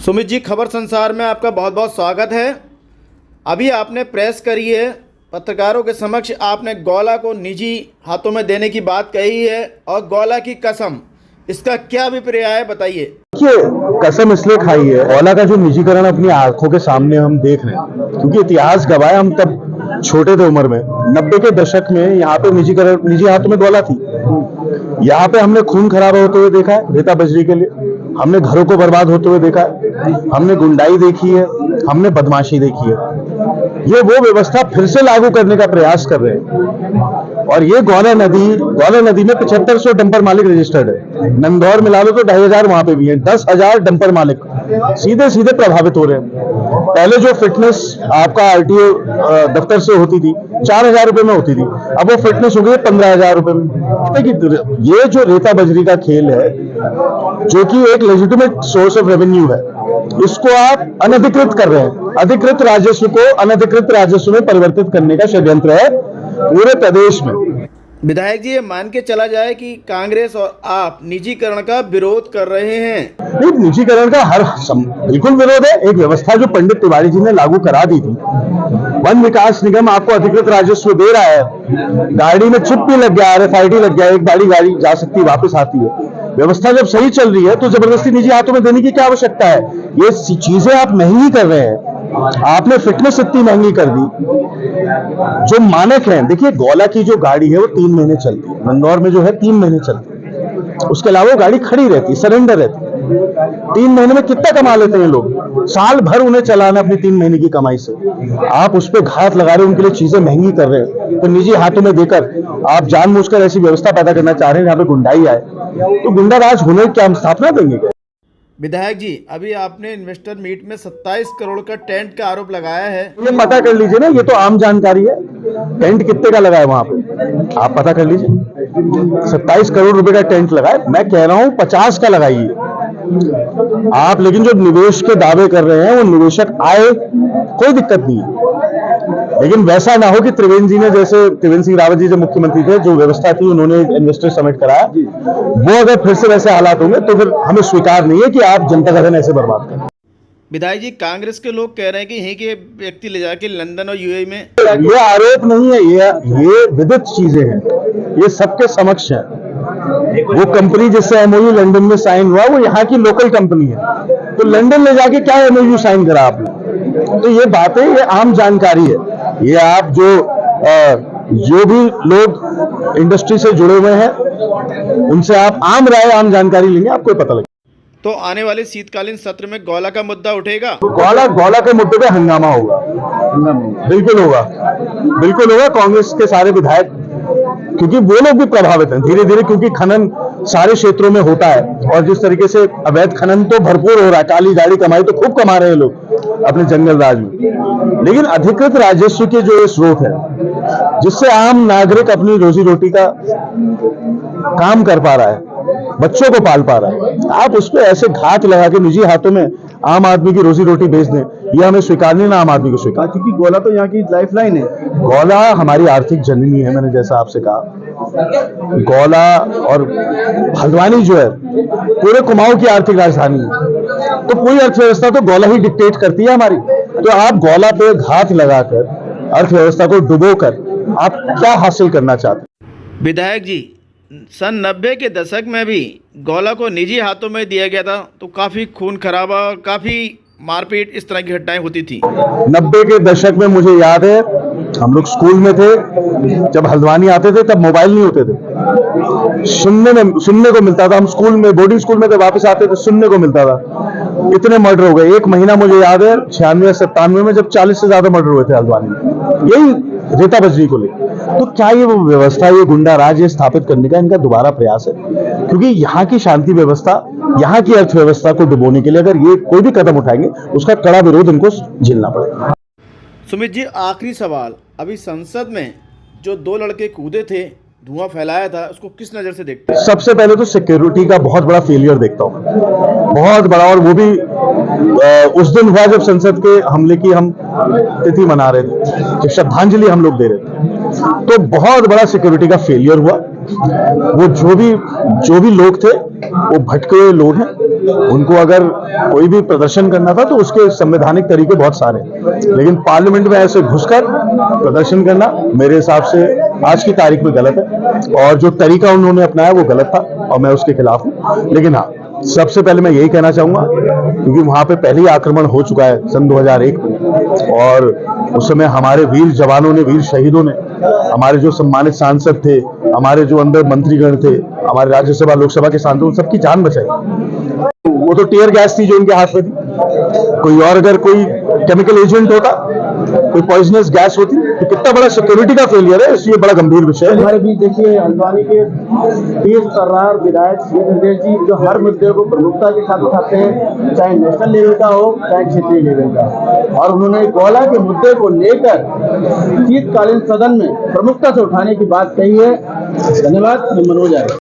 सुमित जी, खबर संसार में आपका बहुत बहुत स्वागत है। अभी आपने प्रेस करी है, पत्रकारों के समक्ष आपने गौला को निजी हाथों में देने की बात कही है और गौला की कसम, इसका क्या अभिप्राय है, बताइए। देखिए, कसम इसलिए खाई है, गौला का जो निजीकरण अपनी आंखों के सामने हम देख रहे हैं, क्योंकि इतिहास गवाह है। हम तब छोटे थे उम्र में, 90 के दशक में यहाँ पे निजी हाथों में गौला थी। यहाँ पे हमने खून खराबा होते हुए देखा है रेता बजरी के लिए, हमने घरों को बर्बाद होते हुए देखा है, हमने गुंडाई देखी है, हमने बदमाशी देखी है। ये वो व्यवस्था फिर से लागू करने का प्रयास कर रहे हैं। और ये गौला नदी में 7500 डंपर मालिक रजिस्टर्ड है। नंदौर मिला लो तो 2500 वहां पे भी है। 10,000 डंपर मालिक सीधे सीधे प्रभावित हो रहे हैं। पहले जो फिटनेस आपका आरटीओ दफ्तर से होती थी 4,000 रुपए में होती थी, अब वो फिटनेस हो गई 15,000 रुपए में। देखिए, ये जो रेता बजरी का खेल है, जो कि एक लेजिटिमेट सोर्स ऑफ रेवेन्यू है, इसको आप अनधिकृत कर रहे हैं। अधिकृत राजस्व को अनधिकृत राजस्व में परिवर्तित करने का षड्यंत्र है पूरे प्रदेश में। विधायक जी, ये मान के चला जाए कि कांग्रेस और आप निजीकरण का विरोध कर रहे हैं। नहीं, निजीकरण का बिल्कुल विरोध है। एक व्यवस्था जो पंडित तिवारी जी ने लागू करा दी थी, वन विकास निगम आपको अधिकृत राजस्व दे रहा है, गाड़ी में चिप भी लग गया, RFID लग गया, एक गाड़ी जा सकती है, वापस आती है। व्यवस्था जब सही चल रही है तो जबरदस्ती निजी हाथों में देने की क्या आवश्यकता है? ये चीजें आप महंगी कर रहे हैं। आपने फिटनेस इतनी महंगी कर दी, जो मानक है। देखिए, गौला की जो गाड़ी है वो 3 महीने चलती है, नंदौर में जो है 3 महीने चलती है, उसके अलावा वो गाड़ी खड़ी रहती है, सरेंडर रहती है। 3 महीने में कितना कमा लेते हैं लोग? साल भर उन्हें चलाना अपनी 3 महीने की कमाई से। आप उस पर घात लगा रहे हो, उनके लिए चीजें महंगी कर रहे हैं। तो निजी हाथों में देकर आप जानबूझकर ऐसी व्यवस्था पैदा करना चाह रहे हैं जहां पे गुंडाई आए, तो गुंडा राज होने की क्या हम स्थापना देंगे क्या? विधायक जी, अभी आपने इन्वेस्टर मीट में 27 करोड़ का टेंट का आरोप लगाया है। ये पता कर लीजिए ना, ये तो आम जानकारी है। टेंट कितने का लगा है वहां पे, आप पता कर लीजिए। 27 करोड़ रुपए का टेंट लगा है। मैं कह रहा हूं 50 का लगाइए आप। लेकिन जो निवेश के दावे कर रहे हैं वो निवेशक आए, कोई दिक्कत नहीं है, लेकिन वैसा ना हो कि त्रिवेंद्र सिंह रावत जी जब मुख्यमंत्री थे, जो व्यवस्था थी उन्होंने इन्वेस्टर समिट कराया, वो अगर फिर से वैसे हालात होंगे तो फिर हमें स्वीकार नहीं है कि आप जनता का धन ऐसे बर्बाद करें। विधायक जी, कांग्रेस के लोग कह रहे हैं कि यहीं के व्यक्ति ले जाके लंदन और UAE में। ये आरोप नहीं है, ये विदित चीजें हैं, ये सबके समक्ष है। वो कंपनी जिससे MOU लंदन में साइन हुआ, वो यहाँ की लोकल कंपनी है, तो लंदन ले जाके क्या MOU साइन करा आपने? तो ये बातें, ये आम जानकारी है। ये आप जो भी लोग इंडस्ट्री से जुड़े हुए हैं, उनसे आप आम राय, आम जानकारी लेंगे, आपको पता लगेगा। तो आने वाले शीतकालीन सत्र में गौला का मुद्दा उठेगा? गौला के मुद्दे पे हंगामा होगा, बिल्कुल होगा। कांग्रेस के सारे विधायक, क्योंकि वो लोग भी प्रभावित हैं धीरे धीरे, क्योंकि खनन सारे क्षेत्रों में होता है और जिस तरीके से अवैध खनन तो भरपूर हो रहा है। काली गाड़ी कमाई तो खूब कमा रहे हैं लोग अपने जंगल राज में, लेकिन अधिकृत राजस्व के जो स्रोत है, जिससे आम नागरिक अपनी रोजी रोटी का काम कर पा रहा है, बच्चों को पाल पा रहा है, आप उस पर ऐसे घात लगा के निजी हाथों में आम आदमी की रोजी रोटी बेच दें, यह हमें स्वीकार नहीं, ना आम आदमी को स्वीकार। क्योंकि गौला तो यहाँ की लाइफलाइन है। गौला हमारी आर्थिक जननी है। मैंने जैसा आपसे कहा, गौला और हल्द्वानी जो है पूरे कुमाऊं की आर्थिक राजधानी है, तो पूरी अर्थव्यवस्था तो गौला ही डिक्टेट करती है हमारी। तो आप गौला पे घात लगाकर अर्थव्यवस्था को डुबोकर आप क्या हासिल करना चाहते हैं? विधायक जी, सन 90 के दशक में भी गौला को निजी हाथों में दिया गया था, तो काफ़ी खून खराबा, काफ़ी मारपीट, इस तरह की घटनाएं होती थी। 90 के दशक में मुझे याद है, हम लोग स्कूल में थे, जब हल्द्वानी आते थे तब मोबाइल नहीं होते थे, सुनने को मिलता था। हम स्कूल में, बोर्डिंग स्कूल में थे, वापस आते थे, सुनने को मिलता था। इतने मर्डर हो गए। एक महीना मुझे याद है 96 या 97 में, जब 40 से ज्यादा मर्डर हुए थे हल्द्वानी में, यही रेता बजरी को लेकर। तो क्या ये वो व्यवस्था, ये गुंडा राज स्थापित करने का इनका दोबारा प्रयास है? क्योंकि यहाँ की शांति व्यवस्था, यहाँ की अर्थव्यवस्था को डुबोने के लिए अगर ये कोई भी कदम उठाएंगे, उसका कड़ा विरोध इनको झेलना पड़ेगा। सुमित जी, आखिरी सवाल, अभी संसद में जो 2 लड़के कूदे थे, धुआं फैलाया था, उसको किस नजर से देखते हैं? सबसे पहले तो सिक्योरिटी का बहुत बड़ा फेलियर देखता हूँ, बहुत बड़ा। और वो भी उस दिन हुआ जब संसद के हमले की हम तिथि मना रहे थे, जब श्रद्धांजलि हम लोग दे रहे थे, तो बहुत बड़ा सिक्योरिटी का फेलियर हुआ। वो जो भी लोग थे वो भटके हुए लोग हैं। उनको अगर कोई भी प्रदर्शन करना था तो उसके संवैधानिक तरीके बहुत सारे हैं। लेकिन पार्लियामेंट में ऐसे घुसकर प्रदर्शन करना मेरे हिसाब से आज की तारीख में गलत है, और जो तरीका उन्होंने अपनाया वो गलत था और मैं उसके खिलाफ हूँ। लेकिन हाँ, सबसे पहले मैं यही कहना चाहूंगा, क्योंकि वहां पे पहले ही आक्रमण हो चुका है सन 2001 में, और उस समय हमारे वीर जवानों ने, वीर शहीदों ने, हमारे जो सम्मानित सांसद थे, हमारे जो अंदर मंत्रीगण थे, हमारे राज्यसभा लोकसभा के सांसद, उन सबकी जान बचाई। वो तो टीयर गैस थी जो उनके हाथ में थी। कोई और अगर कोई केमिकल एजेंट होता, कोई पॉइजनस गैस होती, तो कितना बड़ा सिक्योरिटी का फेलियर है। इसलिए बड़ा गंभीर विषय है। हमारे बीच देखिए हल्द्वानी के तेज तर्रार विधायक श्री निर्देश जी, जो हर मुद्दे को प्रमुखता के साथ उठाते हैं, चाहे नेशनल लेवल का हो चाहे क्षेत्रीय लेवल का, और उन्होंने गौला के मुद्दे को लेकर शीतकालीन सदन में प्रमुखता से उठाने की बात कही है। धन्यवाद। मैं मनोज आर्य।